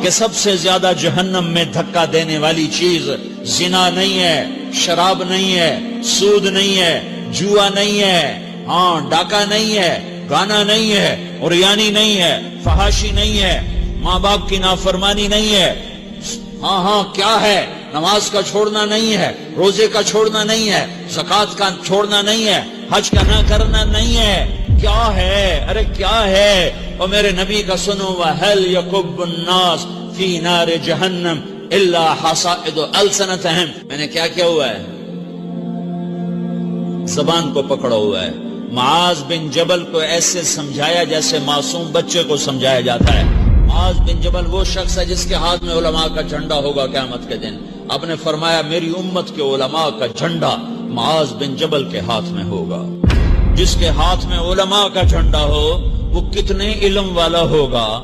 کہ سب سے زیادہ جہنم میں دھکا دینے والی چیز زنا نہیں ہے، شراب نہیں ہے، سود نہیں ہے، جوا نہیں ہے، ڈاکہ نہیں ہے، گانا نہیں ہے، عریانی نہیں ہے، فحاشی نہیں ہے، ماں باپ کی نافرمانی نہیں ہے، کیا ہے؟ نماز کا چھوڑنا نہیں ہے، روزے کا چھوڑنا نہیں ہے، زکوٰۃ کا چھوڑنا نہیں ہے، حج کا نہ کرنا نہیں ہے، کیا ہے؟ ارے کیا ہے؟ اور میرے نبی کا سنو، وَهَلْ يَكُبُّ النَّاسِ فِي نَارِ جَهَنَّمَ إِلَّا حَصَائِدُ أَلْسِنَتِهِمْ۔ میں نے کیا کیا ہوا ہے؟ زبان کو پکڑا ہوا ہے۔ معاذ بن جبل کو ایسے سمجھایا جیسے معصوم بچے کو سمجھایا جاتا ہے۔ معاذ بن جبل وہ شخص ہے جس کے ہاتھ میں علماء کا جھنڈا ہوگا قیامت کے دن۔ آپ نے فرمایا میری امت کے علماء کا جھنڈا معاذ بن جبل کے ہاتھ میں ہوگا۔ جس کے ہاتھ میں علماء کا جھنڈا ہو وہ کتنے علم والا ہوگا؟